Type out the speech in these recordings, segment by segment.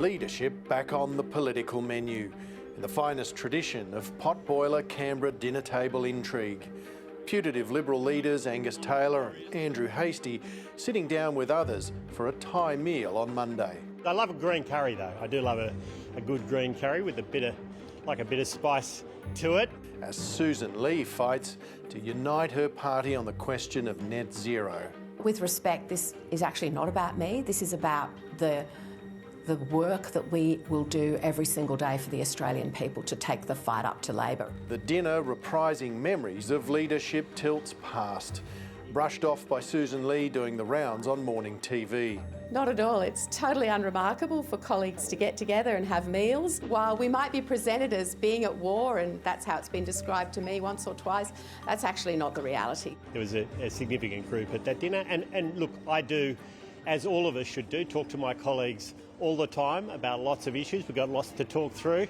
Leadership back on the political menu, in the finest tradition of potboiler Canberra dinner table intrigue. Putative Liberal leaders Angus Taylor and Andrew Hastie sitting down with others for a Thai meal on Monday. I love a green curry though. I do love a good green curry with a bit of spice to it. As Sussan Ley fights to unite her party on the question of net zero. With respect, this is actually not about me. This is about the work that we will do every single day for the Australian people to take the fight up to Labor. The dinner reprising memories of leadership tilts past, brushed off by Sussan Ley doing the rounds on morning TV. Not at all. It's totally unremarkable for colleagues to get together and have meals. While we might be presented as being at war, and that's how it's been described to me once or twice, that's actually not the reality. There was a significant group at that dinner, and look, I do, as all of us should do, talk to my colleagues all the time about lots of issues. We've got lots to talk through.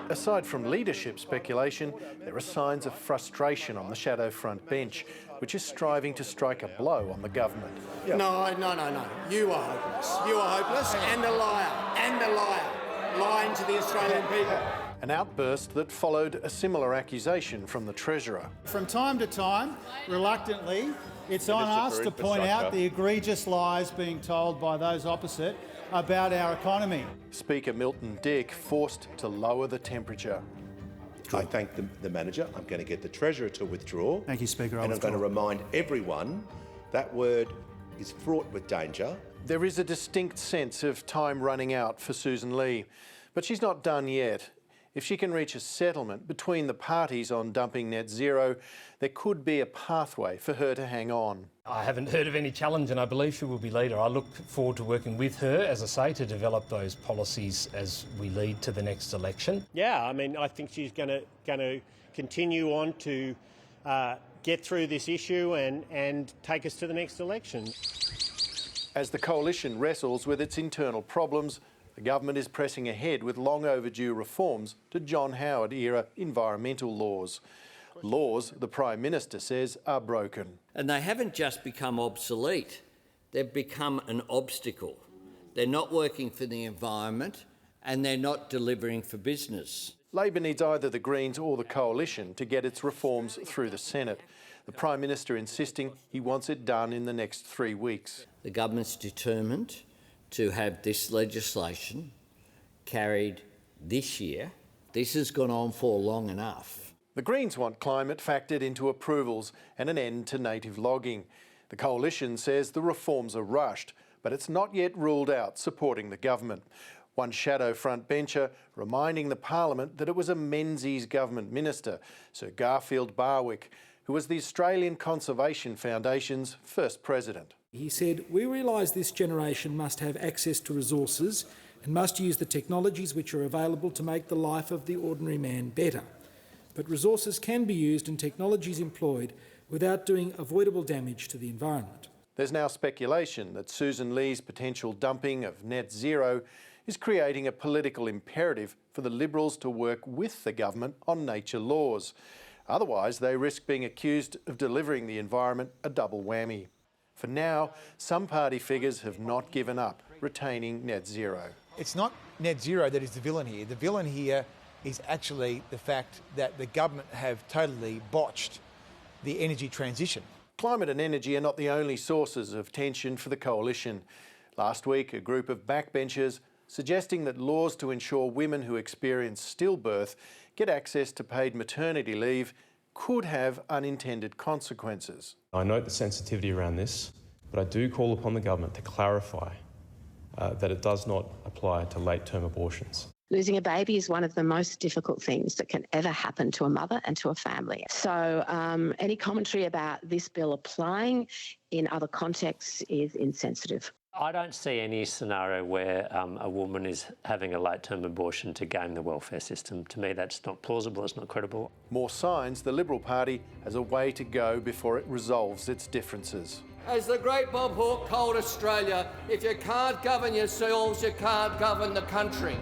Aside from leadership speculation, there are signs of frustration on the shadow front bench, which is striving to strike a blow on the government. No. You are hopeless. You are hopeless and a liar. Lying to the Australian people. An outburst that followed a similar accusation from the Treasurer. From time to time, reluctantly, it's on us to point out the egregious lies being told by those opposite about our economy. Speaker Milton Dick forced to lower the temperature. I thank the manager. I'm going to get the Treasurer to withdraw. Thank you, Speaker. And I'm going to remind everyone that word is fraught with danger. There is a distinct sense of time running out for Sussan Ley, but she's not done yet. If she can reach a settlement between the parties on dumping net zero, there could be a pathway for her to hang on. I haven't heard of any challenge and I believe she will be leader. I look forward to working with her, as I say, to develop those policies as we lead to the next election. Yeah, I mean, I think she's going to continue on to get through this issue and take us to the next election. As the coalition wrestles with its internal problems, the government is pressing ahead with long overdue reforms to John Howard-era environmental laws. Laws, the Prime Minister says, are broken. And they haven't just become obsolete, they've become an obstacle. They're not working for the environment and they're not delivering for business. Labor needs either the Greens or the Coalition to get its reforms through the Senate. The Prime Minister insisting he wants it done in the next 3 weeks. The government's determined to have this legislation carried this year. This has gone on for long enough. The Greens want climate factored into approvals and an end to native logging. The Coalition says the reforms are rushed, but it's not yet ruled out supporting the government. One shadow front bencher reminding the Parliament that it was a Menzies government minister, Sir Garfield Barwick, who was the Australian Conservation Foundation's first president. He said, "We realise this generation must have access to resources and must use the technologies which are available to make the life of the ordinary man better. But resources can be used and technologies employed without doing avoidable damage to the environment." There's now speculation that Sussan Ley's potential dumping of net zero is creating a political imperative for the Liberals to work with the government on nature laws. Otherwise, they risk being accused of delivering the environment a double whammy. For now, some party figures have not given up retaining net zero. It's not net zero that is the villain here. The villain here is actually the fact that the government have totally botched the energy transition. Climate and energy are not the only sources of tension for the Coalition. Last week, a group of backbenchers suggesting that laws to ensure women who experience stillbirth get access to paid maternity leave could have unintended consequences. I note the sensitivity around this, but I do call upon the government to clarify that it does not apply to late-term abortions. Losing a baby is one of the most difficult things that can ever happen to a mother and to a family. So any commentary about this bill applying in other contexts is insensitive. I don't see any scenario where a woman is having a late-term abortion to game the welfare system. To me, that's not plausible, it's not credible. More signs the Liberal Party has a way to go before it resolves its differences. As the great Bob Hawke told Australia, if you can't govern yourselves, you can't govern the country.